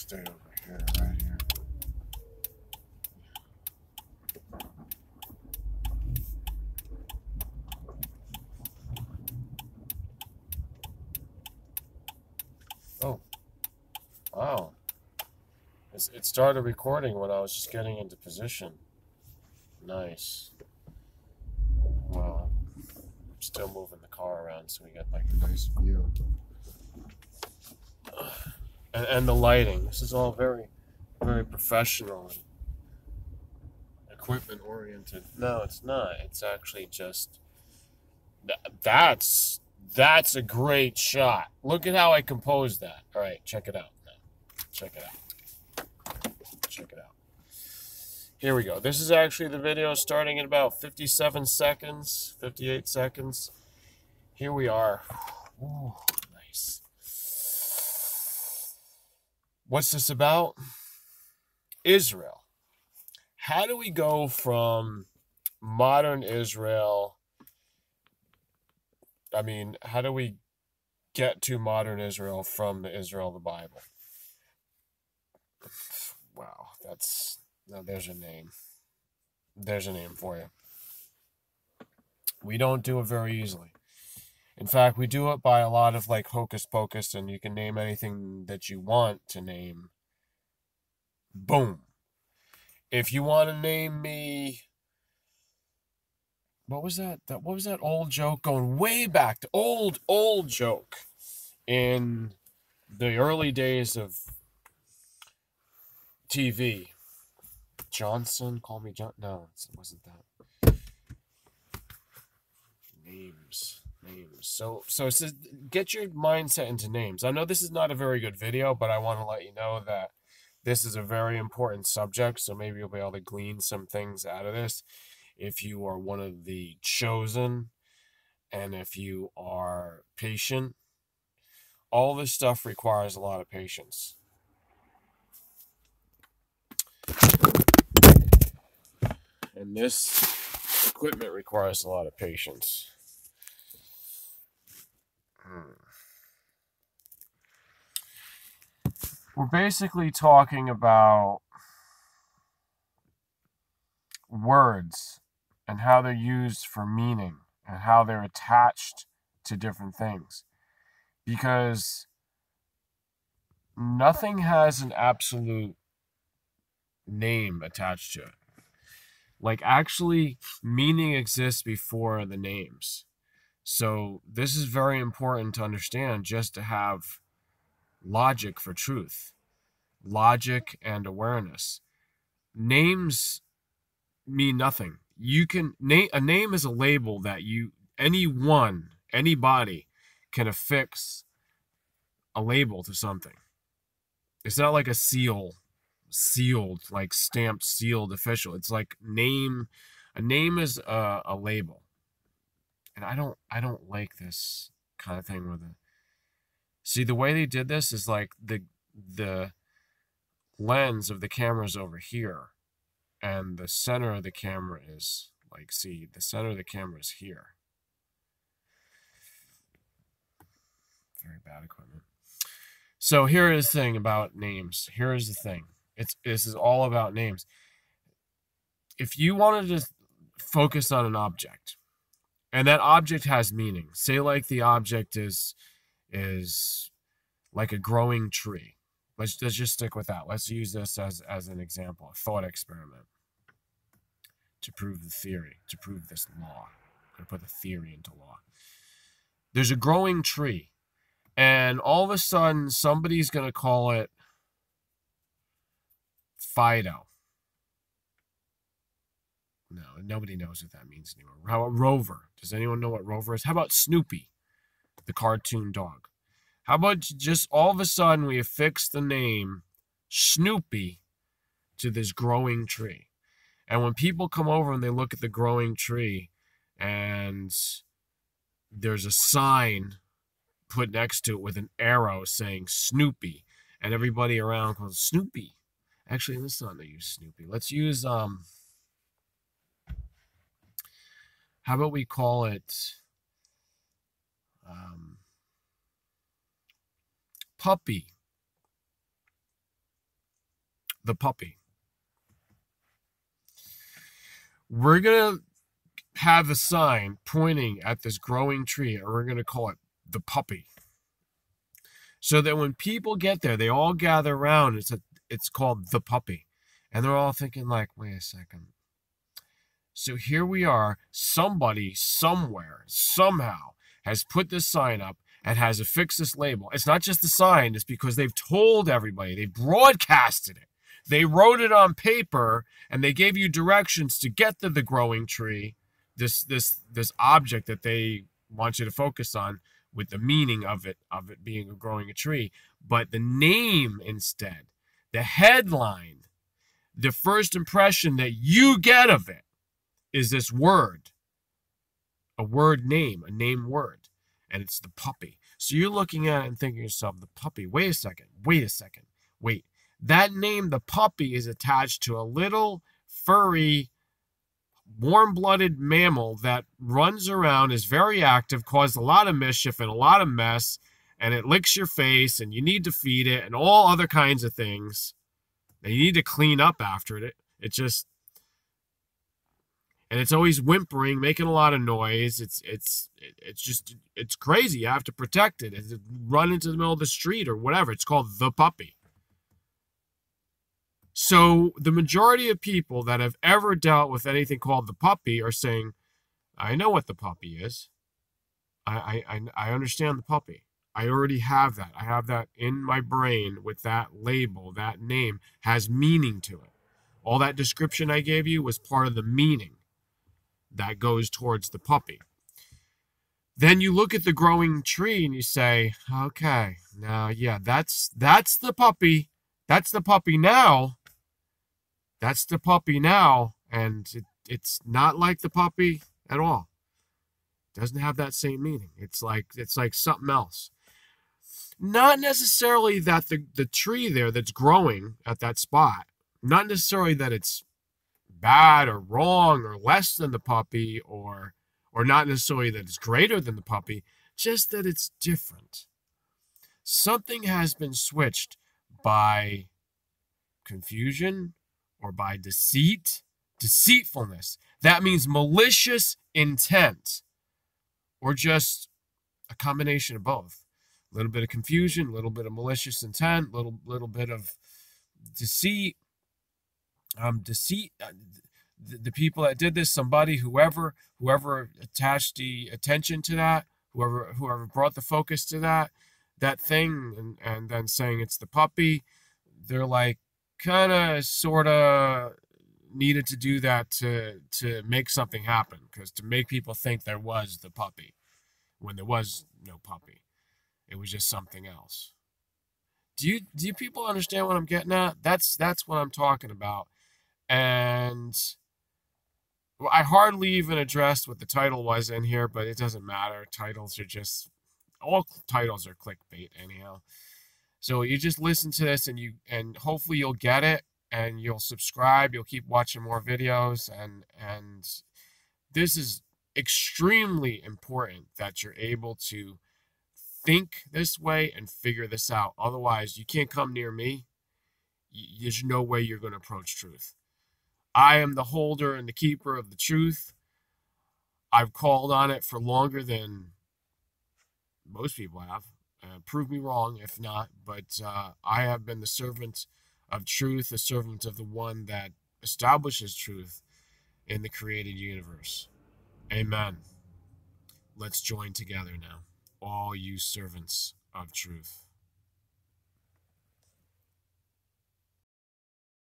stay over here, right here. Oh, wow. It started recording when I was just getting into position. Nice. Wow. I'm still moving the car around so we get like a nice view. And the lighting. This is all very, very professional and equipment oriented. No, it's not. It's actually just that's a great shot. Look at how I composed that. All right, check it out. Check it out. Check it out. Here we go. This is actually the video starting at about 57 seconds, 58 seconds. Here we are. Ooh, nice. What's this about? Israel. How do we go from modern Israel? I mean, how do we get to modern Israel from the Israel of the Bible? Wow, there's a name. There's a name for you. We don't do it very easily. In fact, we do it by a lot of like hocus pocus, and you can name anything that you want to name. Boom. If you want to name me, what was that? What was that old joke going way back? The old joke in the early days of TV. Johnson, call me John. No, it wasn't that. Names. So it says get your mindset into names. I know this is not a very good video, but I want to let you know that this is a very important subject, so maybe you'll be able to glean some things out of this if you are one of the chosen and if you are patient. All this stuff requires a lot of patience. And this equipment requires a lot of patience. We're basically talking about words and how they're used for meaning and how they're attached to different things. Because nothing has an absolute name attached to it. Like, actually, meaning exists before the names. So this is very important to understand, just to have logic for truth, logic and awareness. Names mean nothing. You can name a name is a label that anybody can affix a label to something. It's not like a sealed, like stamped, sealed, official. It's like a name is a label. And I don't like this kind of thing with it. See, the way they did this is like the lens of the camera is over here, and the center of the camera is like, see, the center of the camera is here. Very bad equipment. So here is the thing about names. Here is the thing. This is all about names. If you wanted to focus on an object, and that object has meaning, say like the object is like a growing tree. Let's just stick with that. Let's use this as an example, a thought experiment to prove the theory, to prove this law. I'm going to put the theory into law. There's a growing tree, and all of a sudden somebody's going to call it Fido. No, nobody knows what that means anymore. How about Rover? Does anyone know what Rover is? How about Snoopy, the cartoon dog? How about just all of a sudden we affix the name Snoopy to this growing tree? And when people come over and they look at the growing tree and there's a sign put next to it with an arrow saying Snoopy, and everybody around calls Snoopy. Actually, let's not use Snoopy. Let's use, how about we call it Puppy. the puppy. We're going to have a sign pointing at this growing tree, and we're going to call it the puppy. So that when people get there, they all gather around. It's called the puppy. And they're all thinking like, wait a second. So here we are. Somebody, somewhere, somehow has put this sign up and has affixed this label. It's not just the sign. It's because they've told everybody. They broadcasted it. They wrote it on paper, and they gave you directions to get to the growing tree, this object that they want you to focus on, with the meaning of it being growing a tree. But the name instead, the headline, the first impression that you get of it is this word, a word name, a name word, and it's the puppy. So you're looking at it and thinking to yourself, the puppy, wait a second, wait. That name, the puppy, is attached to a little furry, warm-blooded mammal that runs around, is very active, caused a lot of mischief and a lot of mess, and it licks your face, and you need to feed it, and all other kinds of things. And you need to clean up after it. And it's always whimpering, making a lot of noise. It's crazy. You have to protect it. It's run into the middle of the street or whatever. It's called the puppy. So the majority of people that have ever dealt with anything called the puppy are saying, I know what the puppy is. I understand the puppy. I already have that. I have that in my brain with that label. That name has meaning to it. All that description I gave you was part of the meaning that goes towards the puppy. Then you look at the growing tree and you say, okay, now, yeah, that's the puppy. That's the puppy now. That's the puppy now. And it's not like the puppy at all. It doesn't have that same meaning. It's like something else. Not necessarily that the tree there that's growing at that spot, not necessarily that it's bad or wrong or less than the puppy, or not necessarily that it's greater than the puppy, just that it's different. Something has been switched by confusion or by deceitfulness. That means malicious intent, or just a combination of both. A little bit of confusion, a little bit of malicious intent, little bit of deceit. The people that did this, whoever attached the attention to that, whoever brought the focus to that thing, and then saying it's the puppy, they're like kind of sort of needed to do that to make something happen, because to make people think there was the puppy when there was no puppy. It was just something else. Do you people understand what I'm getting at? That's what I'm talking about. And I hardly even addressed what the title was in here, but it doesn't matter. All titles are clickbait anyhow. So you just listen to this, and hopefully you'll get it, and you'll subscribe. You'll keep watching more videos, and this is extremely important that you're able to think this way and figure this out. Otherwise, you can't come near me. There's no way you're going to approach truth. I am the holder and the keeper of the truth. I've called on it for longer than most people have. Prove me wrong if not, but I have been the servant of truth, the servant of the one that establishes truth in the created universe. Amen. Let's join together now, all you servants of truth.